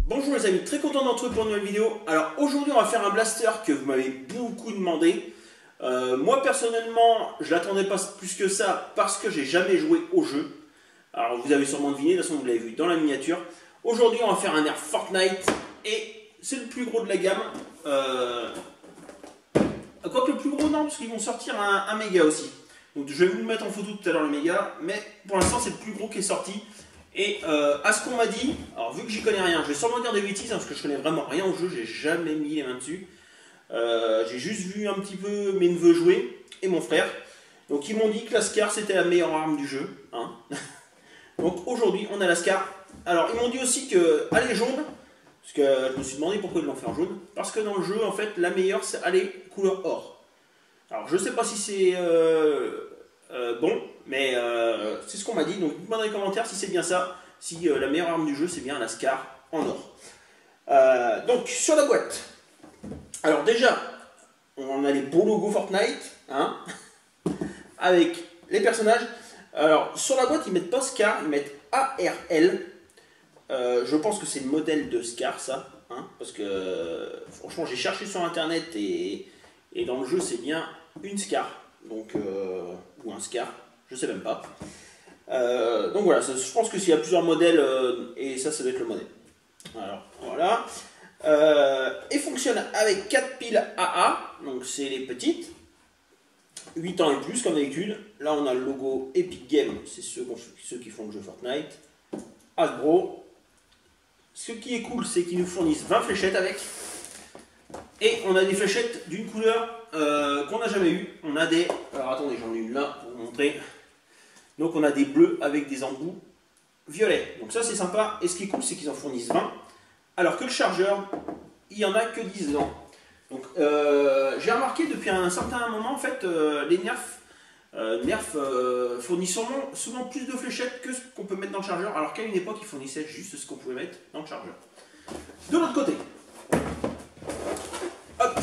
Bonjour les amis, très content d'entrer pour une nouvelle vidéo. Alors aujourd'hui on va faire un blaster que vous m'avez beaucoup demandé. Moi personnellement je l'attendais pas plus que ça parce que j'ai jamais joué au jeu. Alors vous avez sûrement deviné, de toute façon vous l'avez vu dans la miniature. Aujourd'hui on va faire un air Fortnite et c'est le plus gros de la gamme. Quoique le plus gros non, parce qu'ils vont sortir un méga aussi. Donc je vais vous le mettre en photo tout à l'heure le méga, mais pour l'instant c'est le plus gros qui est sorti. Et à ce qu'on m'a dit, alors vu que j'y connais rien, je vais sûrement dire des bêtises hein, parce que je connais vraiment rien au jeu, j'ai jamais mis les mains dessus. J'ai juste vu un petit peu mes neveux jouer et mon frère. Donc ils m'ont dit que la Scar c'était la meilleure arme du jeu. Hein. Donc aujourd'hui on a la Scar. Alors ils m'ont dit aussi que aller jaune, parce que je me suis demandé pourquoi ils l'ont fait en jaune, parce que dans le jeu en fait la meilleure c'est aller couleur or. Alors je sais pas si c'est bon, mais c'est ce qu'on m'a dit, donc dites-moi dans les commentaires si c'est bien ça, si la meilleure arme du jeu c'est bien la Scar en or. Donc sur la boîte, alors déjà on a les beaux logos Fortnite, hein, avec les personnages. Alors sur la boîte ils mettent pas Scar, ils mettent ARL. Je pense que c'est le modèle de Scar ça, hein, parce que franchement j'ai cherché sur internet et dans le jeu c'est bien une Scar, donc, ou un Scar, je sais même pas. Donc voilà, je pense que s'il y a plusieurs modèles, et ça doit être le modèle. Alors voilà. Et fonctionne avec 4 piles AA, donc c'est les petites. 8 ans et plus comme d'habitude. Là on a le logo Epic Games, c'est ceux qui font le jeu Fortnite. Hasbro. Ce qui est cool, c'est qu'ils nous fournissent 20 fléchettes avec. Et on a des fléchettes d'une couleur qu'on n'a jamais eu. On a des... Alors attendez, j'en ai une là pour vous montrer. Donc on a des bleus avec des embouts violets. Donc ça c'est sympa. Et ce qui est cool, c'est qu'ils en fournissent 20. Alors que le chargeur, il n'y en a que 10 dedans. Donc j'ai remarqué depuis un certain moment, en fait, les Nerf fournissent souvent plus de fléchettes que ce qu'on peut mettre dans le chargeur. Alors qu'à une époque, ils fournissaient juste ce qu'on pouvait mettre dans le chargeur. De l'autre côté. Hop.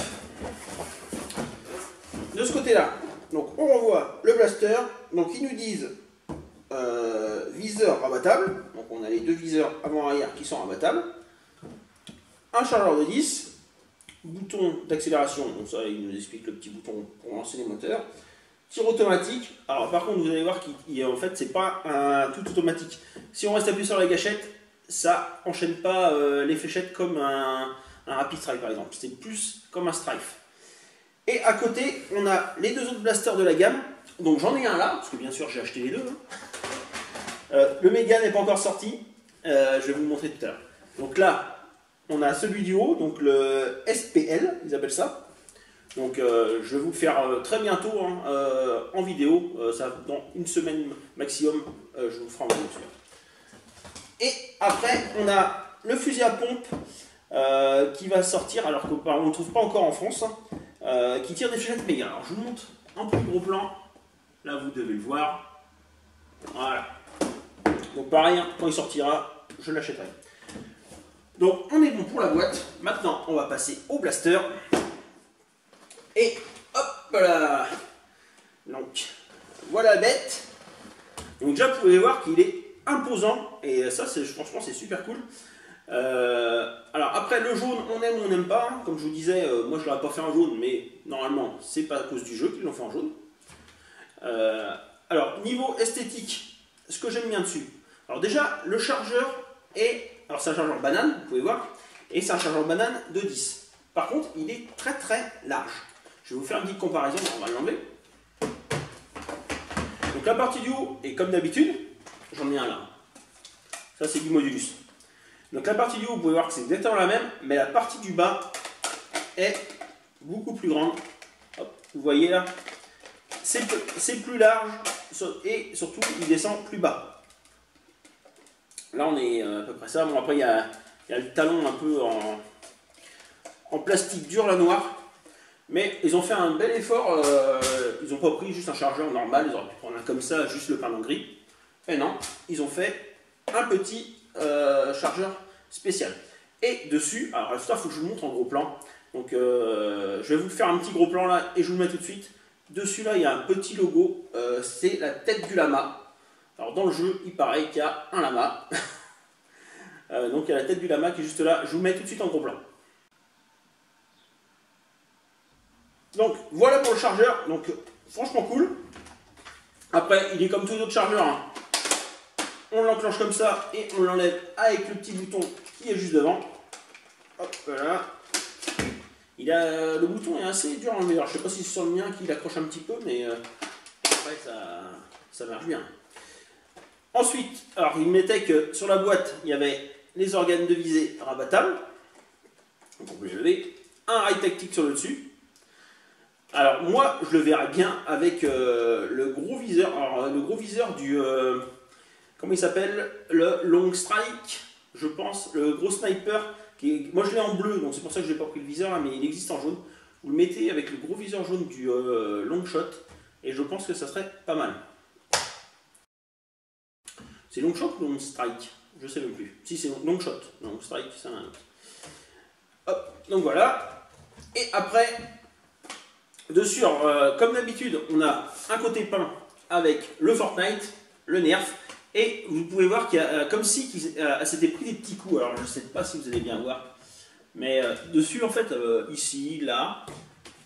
De ce côté-là, donc on revoit le blaster. Donc ils nous disent viseur rabattable. Donc on a les deux viseurs avant-arrière qui sont rabattables. Un chargeur de 10. Bouton d'accélération. Donc ça, il nous explique le petit bouton pour lancer les moteurs. Tir automatique. Alors par contre, vous allez voir qu'en fait, c'est pas un tout automatique. Si on reste appuyé sur la gâchette, ça enchaîne pas les fléchettes comme un Rapid Strike par exemple. C'est plus comme un Strife. Et à côté, on a les deux autres blasters de la gamme. Donc j'en ai un là, parce que bien sûr j'ai acheté les deux. Hein. Le méga n'est pas encore sorti. Je vais vous le montrer tout à l'heure. Donc là, on a celui du haut, donc le SPL, ils appellent ça. Donc je vais vous le faire très bientôt hein, en vidéo. Ça, dans une semaine maximum, je vous le ferai en vidéo. Et après, on a le fusil à pompe qui va sortir, alors qu'on ne le trouve pas encore en France, qui tire des fléchettes méga. Alors je vous montre en plus gros plan. Là, vous devez le voir. Voilà. Donc pareil, hein, quand il sortira, je l'achèterai. Donc on est bon pour la boîte. Maintenant, on va passer au blaster. Et hop là. Donc voilà la bête. Donc déjà, vous pouvez voir qu'il est imposant. Et ça, franchement, c'est super cool. Alors après le jaune on aime ou on n'aime pas, comme je vous disais moi je l'aurais pas fait en jaune mais normalement c'est pas à cause du jeu qu'ils l'ont fait en jaune. Alors niveau esthétique, ce que j'aime bien dessus, alors déjà le chargeur est, alors c'est un chargeur banane vous pouvez voir, et c'est un chargeur banane de 10. Par contre il est très très large. Je vais vous faire une petite comparaison, on va l'enlever. Donc la partie du haut est comme d'habitude, j'en ai un là, ça c'est du modulus. Donc la partie du haut, vous pouvez voir que c'est exactement la même, mais la partie du bas est beaucoup plus grande. Hop, vous voyez là, c'est plus large et surtout il descend plus bas. Là on est à peu près ça. Bon après il y a le talon un peu en plastique dur là noir. Mais ils ont fait un bel effort, ils n'ont pas pris juste un chargeur normal, ils auraient pu prendre un comme ça, juste le panneau gris. Et non, ils ont fait un petit chargeur spécial. Et dessus, alors ça il faut que je vous montre en gros plan, Donc je vais vous faire un petit gros plan là et je vous le mets tout de suite. Dessus là il y a un petit logo, c'est la tête du lama. Alors dans le jeu il paraît qu'il y a un lama. Donc il y a la tête du lama qui est juste là, je vous le mets tout de suite en gros plan. Donc voilà pour le chargeur, donc franchement cool. Après il est comme tous les autres chargeurs, hein. On l'enclenche comme ça et on l'enlève avec le petit bouton qui est juste devant. Hop, voilà. Le bouton est assez dur à enlever. Alors, je ne sais pas si c'est sur le mien qui l'accroche un petit peu, mais après ça marche bien. Ensuite, alors il mettait que sur la boîte il y avait les organes de visée rabattables. Donc on peut les lever. Un rail tactique sur le dessus. Alors moi je le verrais bien avec le gros viseur. Alors le gros viseur du comment il s'appelle, le Long Strike, je pense, le gros sniper. Moi je l'ai en bleu, donc c'est pour ça que je n'ai pas pris le viseur là, mais il existe en jaune. Vous le mettez avec le gros viseur jaune du Long Shot, et je pense que ça serait pas mal. C'est Long Shot ou Long Strike? Je sais même plus. Si c'est Long Shot, Long Strike, c'est un autre. Hop, donc voilà. Et après, dessus, comme d'habitude, on a un côté peint avec le Fortnite, le Nerf. Et vous pouvez voir qu'il y a comme si s'était pris des petits coups. Alors je ne sais pas si vous allez bien voir. Mais dessus, en fait, ici, là,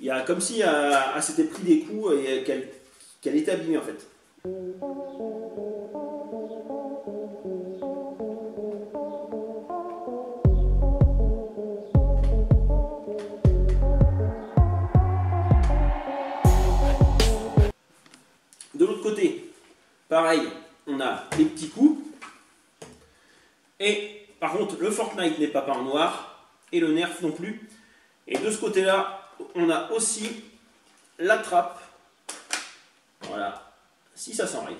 il y a comme si elle s'était pris des coups et qu'elle était abîmée en fait. De l'autre côté, pareil. On a les petits coups. Et par contre, le Fortnite n'est pas peint en noir. Et le Nerf non plus. Et de ce côté-là, on a aussi la trappe. Voilà. Si ça s'enraye.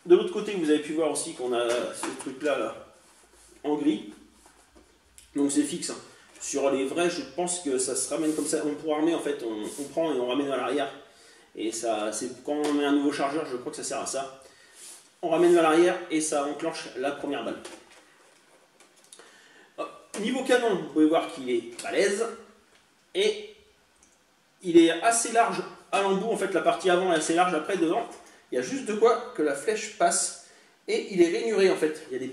De l'autre côté, vous avez pu voir aussi qu'on a ce truc-là là, en gris. Donc c'est fixe. Hein. Sur les vrais, je pense que ça se ramène comme ça. On pourra armer en fait. On prend et on ramène à l'arrière. Et ça, c'est quand on met un nouveau chargeur, je crois que ça sert à ça. On ramène vers l'arrière et ça enclenche la première balle. Niveau canon, vous pouvez voir qu'il est balèze. Et il est assez large à l'embout. En fait, la partie avant est assez large. Après, devant, il y a juste de quoi que la flèche passe. Et il est rainuré en fait. Il y a des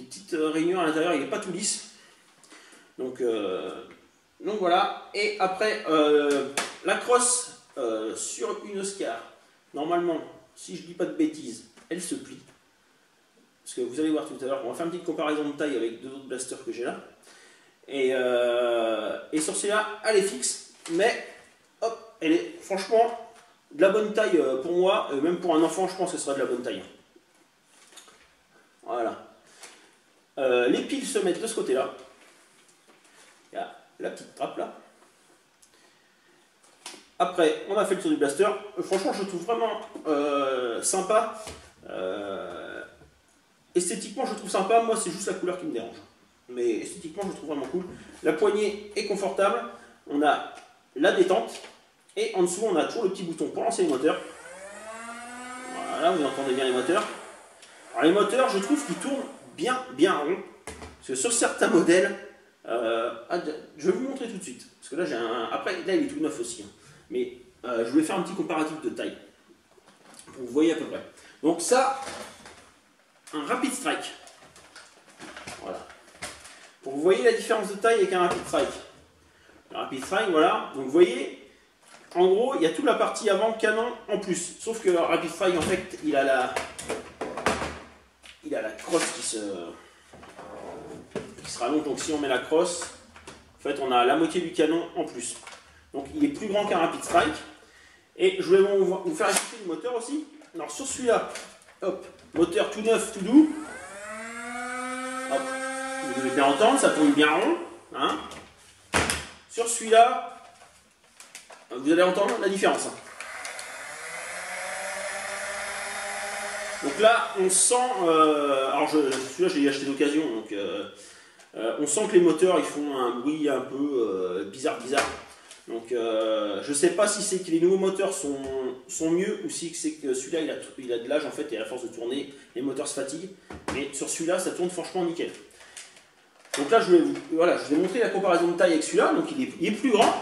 petites rainures à l'intérieur. Il n'est pas tout lisse. Donc voilà. Et après, la crosse sur une Oscar, normalement, si je ne dis pas de bêtises, elle se plie. Parce que vous allez voir tout à l'heure, on va faire une petite comparaison de taille avec deux autres blasters que j'ai là. Et sur celle-là, elle est fixe, mais hop, elle est franchement de la bonne taille pour moi, même pour un enfant, je pense que ce sera de la bonne taille. Voilà. Les piles se mettent de ce côté-là. Il y a la petite trappe là. Après, on a fait le tour du blaster. Franchement, je le trouve vraiment sympa. Esthétiquement, je le trouve sympa. Moi, c'est juste la couleur qui me dérange. Mais esthétiquement, je le trouve vraiment cool. La poignée est confortable. On a la détente. Et en dessous, on a toujours le petit bouton pour lancer les moteurs. Voilà, vous entendez bien les moteurs. Alors, les moteurs, je trouve qu'ils tournent bien rond. Parce que sur certains modèles, je vais vous montrer tout de suite. Parce que là, j'ai un. Après, là, il est tout neuf aussi. Hein. Mais je voulais faire un petit comparatif de taille. Pour que vous voyez à peu près. Donc, ça, un Rapid Strike. Voilà. Pour que vous voyez la différence de taille avec un Rapid Strike. Le Rapid Strike, voilà. Donc, vous voyez, en gros, il y a toute la partie avant canon en plus. Sauf que le Rapid Strike, en fait, il a la crosse qui se rallonge. Donc, si on met la crosse, en fait, on a la moitié du canon en plus. Donc, il est plus grand qu'un Rapid Strike. Et je vais vous faire écouter le moteur aussi. Alors, sur celui-là, hop, moteur tout neuf, tout doux. Hop, vous devez bien entendre, ça tourne bien rond. Hein. Sur celui-là, vous allez entendre la différence. Donc là, on sent. Alors, celui-là, je l'ai acheté d'occasion. Donc, on sent que les moteurs ils font un bruit un peu bizarre. Donc, je ne sais pas si c'est que les nouveaux moteurs sont mieux ou si c'est que celui-là il a de l'âge en fait et à la force de tourner, les moteurs se fatiguent. Mais sur celui-là, ça tourne franchement nickel. Donc là, je vais vous montrer la comparaison de taille avec celui-là. Donc il est plus grand.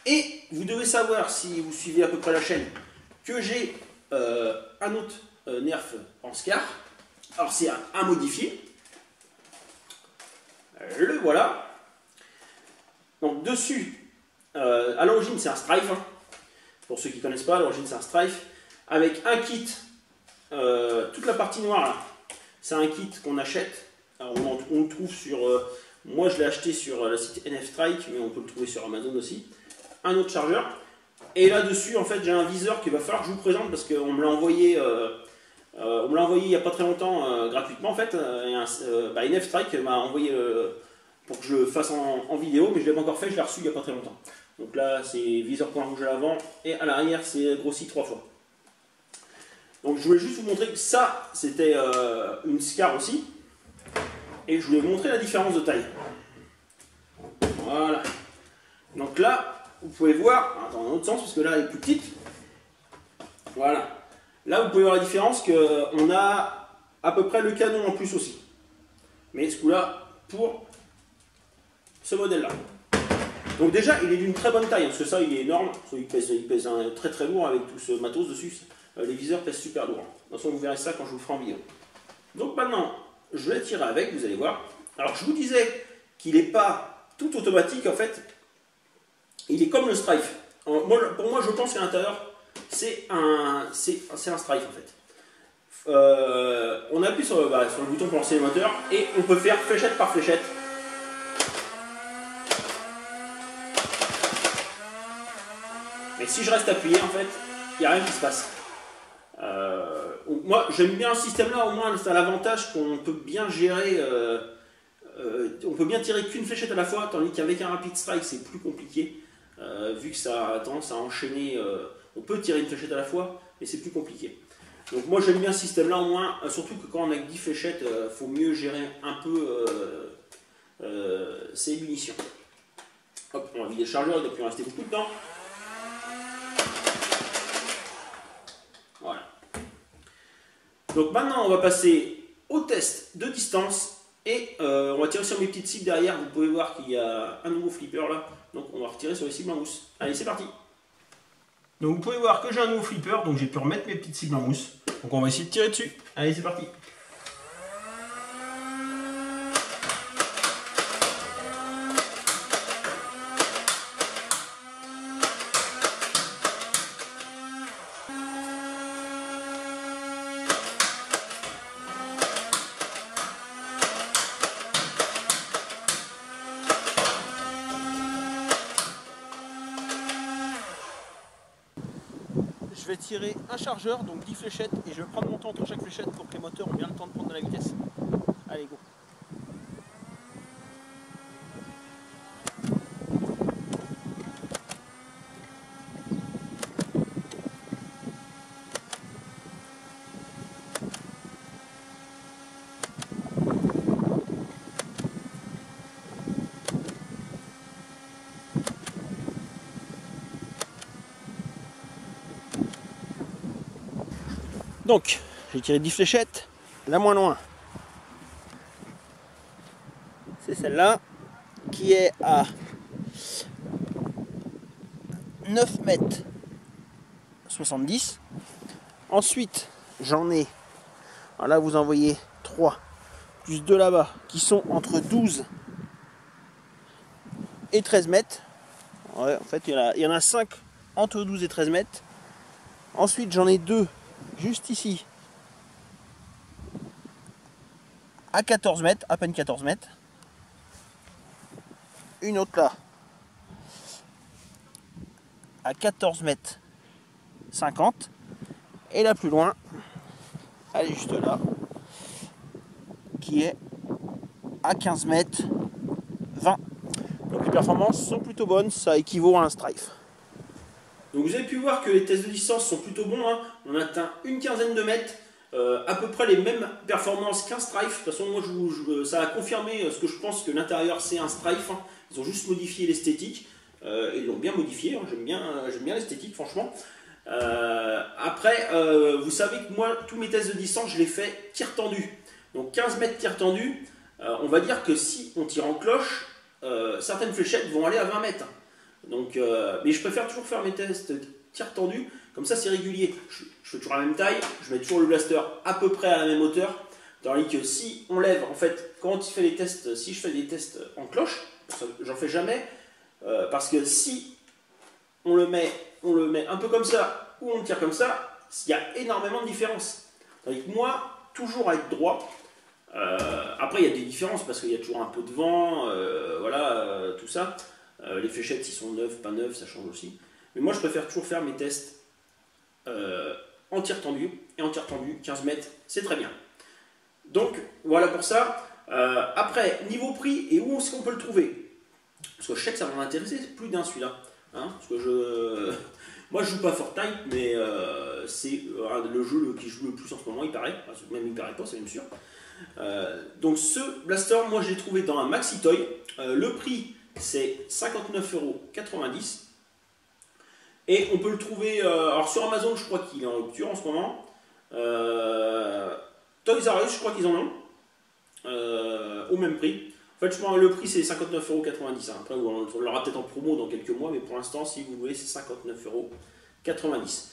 Et vous devez savoir, si vous suivez à peu près la chaîne, que j'ai un autre Nerf en Scar. Alors c'est un modifié. Le voilà. Donc dessus, à l'origine c'est un Strife. Hein. Pour ceux qui ne connaissent pas, à l'origine c'est un Strife. Avec un kit, toute la partie noire là, c'est un kit qu'on achète. Alors, on le trouve sur... moi je l'ai acheté sur le site NF Strike, mais on peut le trouver sur Amazon aussi. Un autre chargeur. Et là-dessus, en fait, j'ai un viseur qu'il va falloir que je vous présente parce qu'on me l'a envoyé... il n'y a pas très longtemps gratuitement en fait. NF Strike m'a envoyé pour que je le fasse en vidéo, mais je ne l'ai pas encore fait, je l'ai reçu il n'y a pas très longtemps. Donc là c'est viseur point rouge à l'avant et à l'arrière c'est grossi 3 fois. Donc je voulais juste vous montrer que ça c'était une Scar aussi. Et je voulais vous montrer la différence de taille. Voilà. Donc là, vous pouvez voir, dans un autre sens parce que là elle est plus petite. Voilà. Là, vous pouvez voir la différence qu'on a à peu près le canon en plus aussi. Mais ce coup-là, pour ce modèle-là. Donc déjà, il est d'une très bonne taille, parce que ça, il est énorme. Il pèse très très lourd avec tout ce matos dessus. Les viseurs pèsent super lourd. De toute façon, vous verrez ça quand je vous le ferai en vidéo. Donc maintenant, je vais tirer avec, vous allez voir. Alors, je vous disais qu'il n'est pas tout automatique, en fait. Il est comme le Strife. Pour moi, je pense qu'à l'intérieur, c'est un Strife en fait. On appuie sur le bouton pour lancer le moteur et on peut faire fléchette par fléchette. Mais si je reste appuyé en fait, il n'y a rien qui se passe. Moi j'aime bien ce système là, au moins ça a l'avantage qu'on peut bien gérer, on peut bien tirer qu'une fléchette à la fois, tandis qu'avec un Rapid Strike c'est plus compliqué, vu que ça a tendance à enchaîner. On peut tirer une fléchette à la fois, mais c'est plus compliqué. Donc moi j'aime bien ce système-là au moins, surtout que quand on a 10 fléchettes, il faut mieux gérer un peu ses munitions. Hop, on va vider le chargeur, il doit plus rester beaucoup de temps. Voilà. Donc maintenant on va passer au test de distance, et on va tirer sur mes petites cibles derrière. Vous pouvez voir qu'il y a un nouveau flipper là, donc on va retirer sur les cibles en mousse. Allez, c'est parti. Donc vous pouvez voir que j'ai un nouveau flipper, donc j'ai pu remettre mes petites cibles en mousse. Donc on va essayer de tirer dessus. Allez, c'est parti. Je vais tirer un chargeur, donc 10 fléchettes, et je vais prendre mon temps entre chaque fléchette pour que les moteurs ont bien le temps de prendre de la vitesse. Allez, go! Donc, j'ai tiré 10 fléchettes, la moins loin, c'est celle-là, qui est à 9 mètres 70. Ensuite, j'en ai, alors là vous en voyez 3, plus 2 là-bas, qui sont entre 12 et 13 mètres. Ouais, en fait, il y en a 5 entre 12 et 13 mètres. Ensuite, j'en ai 2 juste ici, à 14 mètres, à peine 14 mètres. Une autre là, à 14 mètres 50. Et la plus loin, elle est juste là, qui est à 15 mètres 20. Donc les performances sont plutôt bonnes, ça équivaut à un Strife. Donc vous avez pu voir que les tests de distance sont plutôt bons, hein. On atteint une quinzaine de mètres, à peu près les mêmes performances qu'un Strife. De toute façon, moi, ça a confirmé ce que je pense, que l'intérieur c'est un Strife, hein. Ils ont juste modifié l'esthétique, ils l'ont bien modifié, hein. J'aime bien l'esthétique franchement. Après, vous savez que moi, tous mes tests de distance, je les fais tir tendu. Donc 15 mètres tir tendu, on va dire que si on tire en cloche, certaines fléchettes vont aller à 20 mètres. Donc, mais je préfère toujours faire mes tests tir tendu, comme ça c'est régulier. Je fais toujours la même taille, je mets toujours le blaster à peu près à la même hauteur. Tandis que si on lève, en fait, quand il fait les tests, si je fais des tests en cloche, j'en fais jamais, parce que si on le met un peu comme ça, ou on tire comme ça, il y a énormément de différence. Tandis que moi, toujours à être droit. Après, il y a des différences parce qu'il y a toujours un peu de vent, voilà, tout ça. Les fléchettes, s'ils sont neufs, pas neufs, ça change aussi. Mais moi, je préfère toujours faire mes tests en tir tendu. Et en tir tendu, 15 mètres, c'est très bien. Donc, voilà pour ça. Après, niveau prix et où est-ce qu'on peut le trouver? Parce que je sais que ça va m'intéresser plus d'un celui-là. Hein, parce que moi, je joue pas Fortnite, mais c'est le jeu qui joue le plus en ce moment, il paraît. Enfin, même il paraît pas, c'est même sûr. Donc ce blaster, moi je l'ai trouvé dans un Maxi Toy. Le prix c'est 59,90 €. Et on peut le trouver, alors sur Amazon je crois qu'il est en rupture en ce moment. Toys R Us je crois qu'ils en ont au même prix. En fait je pense que le prix c'est 59,90 €. Après on l'aura peut-être en promo dans quelques mois, mais pour l'instant si vous voulez c'est 59,90 €.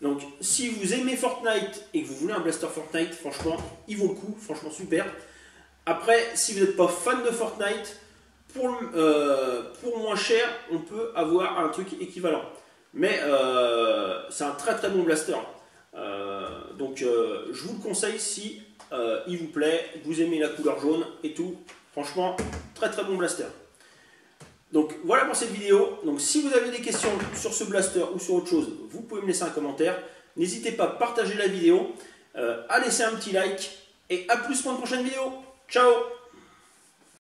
Donc, si vous aimez Fortnite et que vous voulez un blaster Fortnite, franchement, il vaut le coup, franchement super. Après, si vous n'êtes pas fan de Fortnite, pour moins cher, on peut avoir un truc équivalent. Mais c'est un très très bon blaster. Donc, je vous le conseille si il vous plaît, vous aimez la couleur jaune et tout. Franchement, très très bon blaster. Donc voilà pour cette vidéo. Donc si vous avez des questions sur ce blaster ou sur autre chose, vous pouvez me laisser un commentaire. N'hésitez pas à partager la vidéo, à laisser un petit like et à plus pour une prochaine vidéo. Ciao!